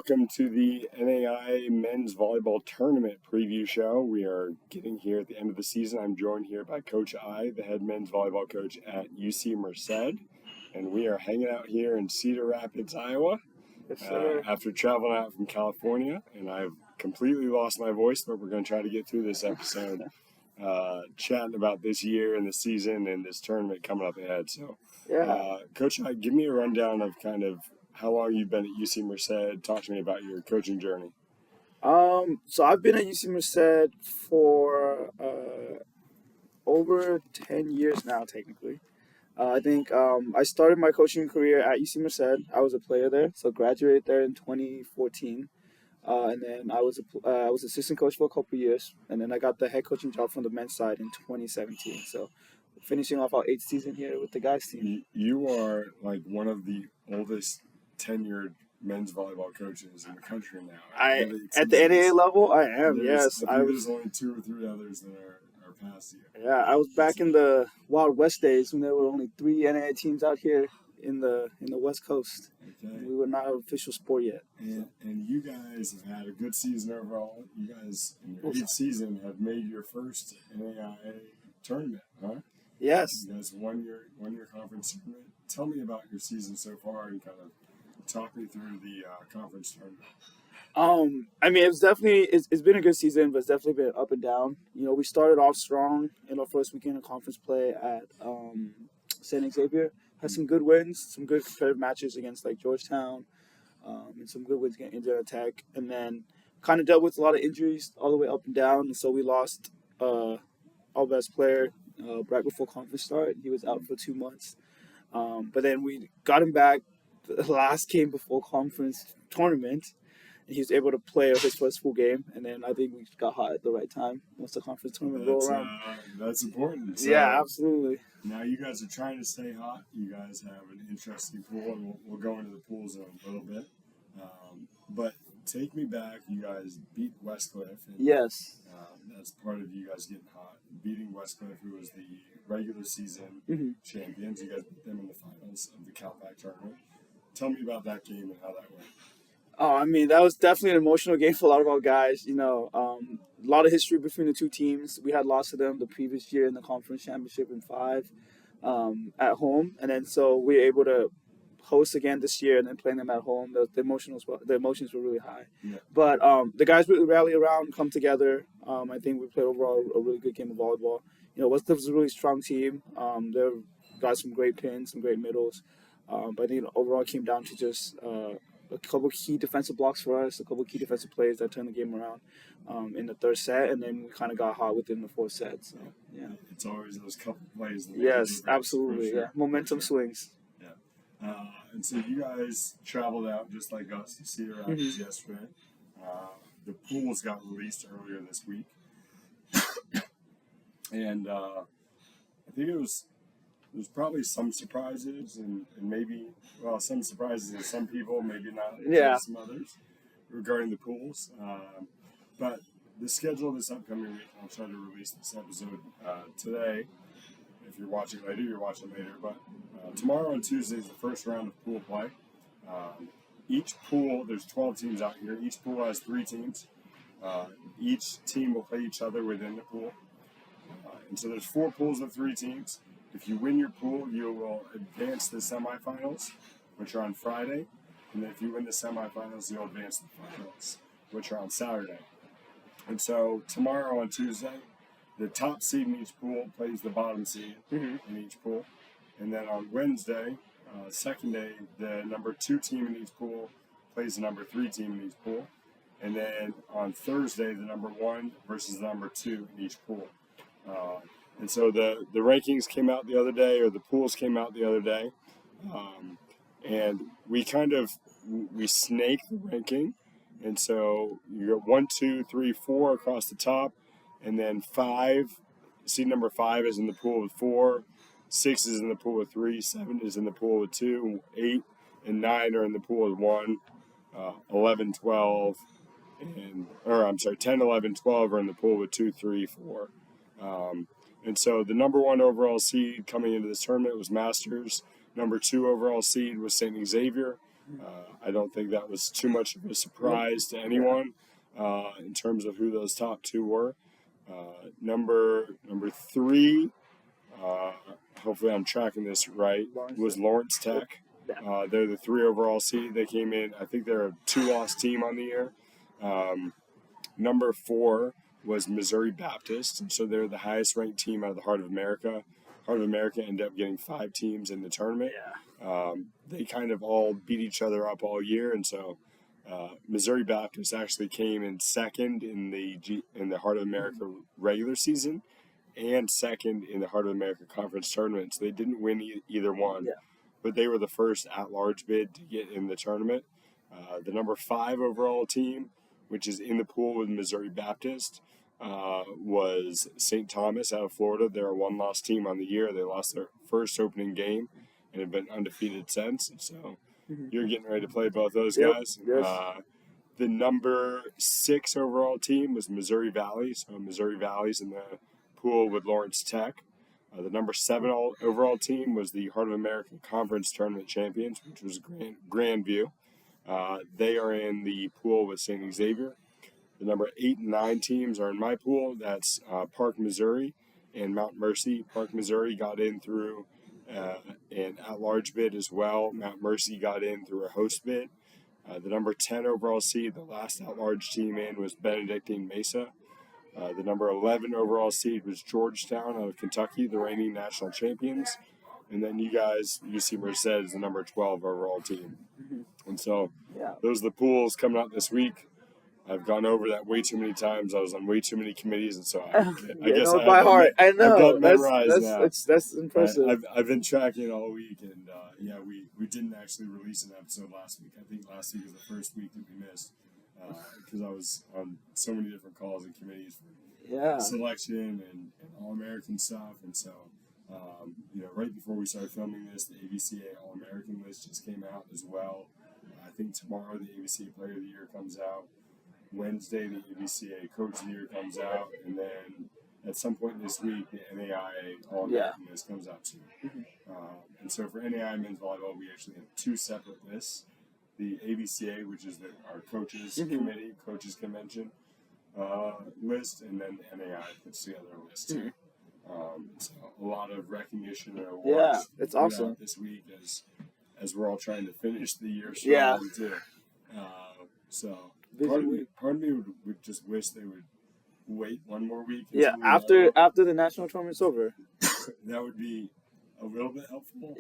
welcome to the NAIA Men's Volleyball Tournament Preview Show. We are getting here at the end of the season. I'm joined here by Coach I, the head men's volleyball coach at UC Merced, and we are hanging out here in Cedar Rapids, Iowa, after traveling out from California, and I've completely lost my voice, but we're going to try to get through this episode chatting about this year and the season and this tournament coming up ahead. So, Coach I, give me a rundown of kind of how long you've been at UC Merced. Talk to me about your coaching journey. So I've been at UC Merced for over 10 years now, technically. I think I started my coaching career at UC Merced. I was a player there, so graduated there in 2014. And then I was assistant coach for a couple of years, and then I got the head coaching job from the men's side in 2017. So finishing off our 8th season here with the guys team. You are like one of the oldest tenured men's volleyball coaches in the country now. At the NAIA level, I am. Yes, there's only 2 or 3 others that are past you. Yeah, I was back in the Wild West days when there were only 3 NAIA teams out here in the West Coast. Okay. We were not an official sport yet. And you guys have had a good season overall. You guys in your 8th season have made your first NAIA tournament, huh? Yes. You guys won your conference tournament. Tell me about your season so far and kind of talk me through the conference tournament. I mean, it's been a good season, but it's definitely been up and down. You know, we started off strong in our first weekend of conference play at St. Xavier. Had some good wins, some good competitive matches against like Georgetown, and some good wins against Indiana Tech. And then kind of dealt with a lot of injuries all the way up and down. And so we lost our best player right before conference start. He was out for 2 months. But then we got him back the last game before conference tournament, and he was able to play his first full game. And then I think we got hot at the right time once the conference tournament rolled around. That's important. So yeah, absolutely. Now you guys are trying to stay hot. You guys have an interesting pool, and we'll go into the pools in a little bit. But take me back. You guys beat Westcliff. And, yes. That's part of you guys getting hot. Beating Westcliff, who was the regular season champions. You guys beat them in the finals of the CalPAC tournament. Tell me about that game and how that went. Oh, I mean, that was definitely an emotional game for a lot of our guys. You know, a lot of history between the two teams. We had lost to them the previous year in the conference championship in 5 at home. And then so we were able to host again this year and then playing them at home. The emotions were really high. Yeah. But the guys really rally around, come together. I think we played overall a really good game of volleyball. You know, Westcliff was a really strong team. They got some great pins, some great middles. But I think overall it came down to just a couple key defensive blocks for us, a couple key defensive plays that turned the game around in the 3rd set, and then we kind of got hot within the 4th set. So, yeah. It's always those couple plays. Yes, absolutely. Sure. Yeah, momentum swings. Yeah. And so you guys traveled out just like us to Cedar Rapids yesterday. The pools got released earlier this week. And I think there's probably some surprises and maybe, some surprises to some people, maybe not to some others regarding the pools. But the schedule of this upcoming week, I'll try to release this episode today. If you're watching later, you're watching later. But tomorrow and Tuesday is the first round of pool play. Each pool, there's 12 teams out here. Each pool has 3 teams. Each team will play each other within the pool. And so there's 4 pools of 3 teams. If you win your pool, you will advance to the semifinals, which are on Friday. And then if you win the semifinals, you'll advance to the finals, which are on Saturday. And so tomorrow on Tuesday, the top seed in each pool plays the bottom seed in each pool. And then on Wednesday, second day, the number 2 team in each pool plays the number 3 team in each pool. And then on Thursday, the number 1 versus the number 2 in each pool. And so the rankings came out the other day, or the pools came out the other day. And we snake the ranking. And so you got 1, 2, 3, 4 across the top. And then 5, seed number 5 is in the pool with 4. 6 is in the pool with 3. 7 is in the pool with 2. 8 and 9 are in the pool with 1. 11, 12, 10, 11, 12 are in the pool with 2, 3, 4. And so the number 1 overall seed coming into this tournament was Masters. Number 2 overall seed was St. Xavier. I don't think that was too much of a surprise to anyone in terms of who those top two were. Number three, hopefully I'm tracking this right, was Lawrence Tech. They're the 3 overall seed. They came in, I think they're a 2-loss team on the year. Number 4 was Missouri Baptist, and so they're the highest ranked team out of the Heart of America. Heart of America ended up getting 5 teams in the tournament. They kind of all beat each other up all year, and so Missouri Baptist actually came in second in the Heart of America regular season and second in the Heart of America Conference tournament. So they didn't win either one, but they were the first at-large bid to get in the tournament. The number 5 overall team, which is in the pool with Missouri Baptist, was St. Thomas out of Florida. They're a 1-loss team on the year. They lost their first opening game and have been undefeated since. So you're getting ready to play both those guys. The number 6 overall team was Missouri Valley. So Missouri Valley's in the pool with Lawrence Tech. The number 7 overall team was the Heart of America Conference Tournament Champions, which was Grandview. They are in the pool with St. Xavier. The number 8 and 9 teams are in my pool. That's Park, Missouri, and Mount Mercy. Park, Missouri got in through an at-large bid as well. Mount Mercy got in through a host bid. The number 10 overall seed, the last at-large team in, was Benedictine Mesa. The number 11 overall seed was Georgetown out of Kentucky, the reigning national champions. And then you guys, UC Merced is the number 12 overall team. And so those are the pools coming out this week. I've gone over that way too many times. I was on way too many committees, and so I guess I by heart. I know. I've got memorized now. That's impressive. I've been tracking all week, and we didn't actually release an episode last week. I think last week was the first week that we missed because I was on so many different calls and committees for selection and All-American stuff, and so right before we started filming this, the AVCA All-American list just came out as well. I think tomorrow the AVCA Player of the Year comes out. Wednesday, the AVCA Coach of the Year comes out, and then at some point this week, the NAIA All-American list comes out too. And so for NAIA men's volleyball, we actually have 2 separate lists. The AVCA, which is our coaches committee, coaches convention list, and then the NAIA puts together a list too. So a lot of recognition and awards. Yeah, it's awesome this week as we're all trying to finish the year strong too. So part of me would just wish they would wait one more week. After the national tournament's over. That would be a little bit helpful.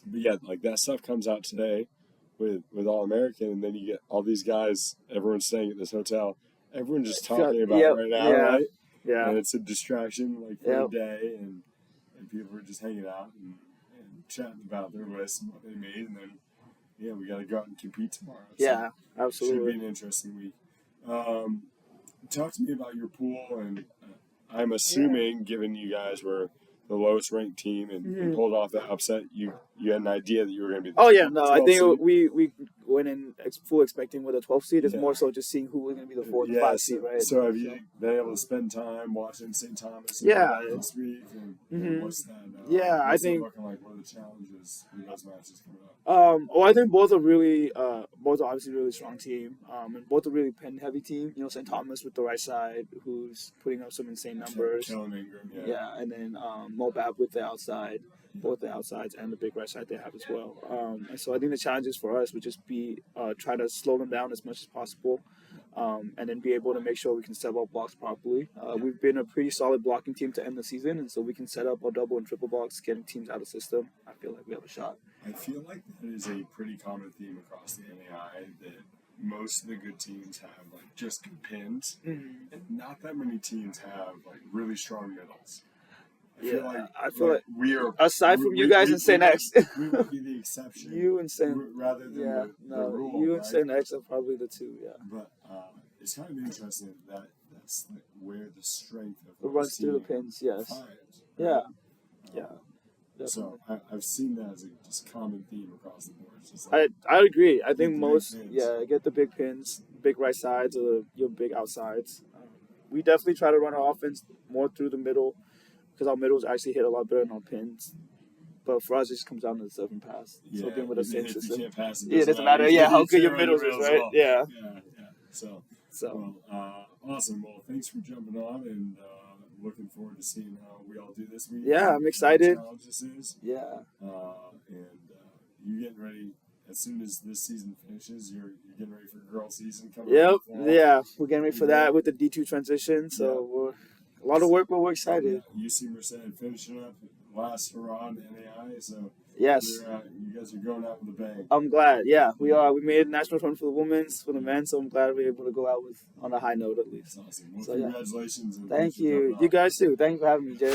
But like that stuff comes out today with All-American, and then you get all these guys, everyone's staying at this hotel. Everyone's just talking about it right now, right? Yeah. And it's a distraction for a day, and people are just hanging out and chatting about their lists and what they made, and then we got to go out and compete tomorrow. So absolutely. Should be an interesting week. Talk to me about your pool, and I'm assuming, given you guys were the lowest ranked team and pulled off that upset, you had an idea that you were going to be the I think we went in full expecting with a 12 seed. It's more so just seeing who was going to be the 4th and 5 seed, right? So have you been able to spend time watching St. Thomas this week? And what's that? I think looking like. What are the challenges in those matches coming up? I think both are really, both are obviously really strong team, and both are really pen heavy team. St. Thomas with the right side, who's putting up some insane numbers. Kellen Ingram, and then Mobab with the outside, both the outsides and the big right side they have as well. And so I think the challenges for us would just be try to slow them down as much as possible, and then be able to make sure we can set up blocks properly. We've been a pretty solid blocking team to end the season, and so we can set up our double and triple blocks, getting teams out of the system. I feel like we have a shot. I feel like that is a pretty common theme across the NAI, that most of the good teams have just good pins, and not that many teams have really strong middles. I feel like we are, aside from you guys and St. X, we would be the exception. You and St. rather than the rule. You and St. X are probably the 2. But it's kind of interesting that's where the strength of it runs through the pins. Yes. Finds, right? Definitely. So I've seen that as a just common theme across the board. Just I agree. I think most get the big pins, big right sides, or your big outsides. We definitely try to run our offense more through the middle, because our middles actually hit a lot better than our pins. But for us, it just comes down to the serve and pass. Yeah, So being with the even same if you system. can't pass Yeah, it doesn't matter. Yeah, how good your middles is, right? Well. Yeah. Yeah. So, So awesome. Well, thanks for jumping on, and looking forward to seeing how we all do this week. yeah, I'm excited. How challenge this is. Yeah. You getting ready as soon as this season finishes. You're getting ready for girl season coming Yep. up. Yeah, we're getting ready for that with the D2 transition. So we're a lot of work, but we're excited. Yeah, UC Merced finishing up last hurrah in NAIA. So yes, you guys are going out with a bang. I'm glad. Yeah, we are. We made a national run for the women's, for the men. So I'm glad we're able to go out with on a high note at least. That's awesome. Well, So, congratulations. And thank you. You guys too. Thank you for having me, Jay.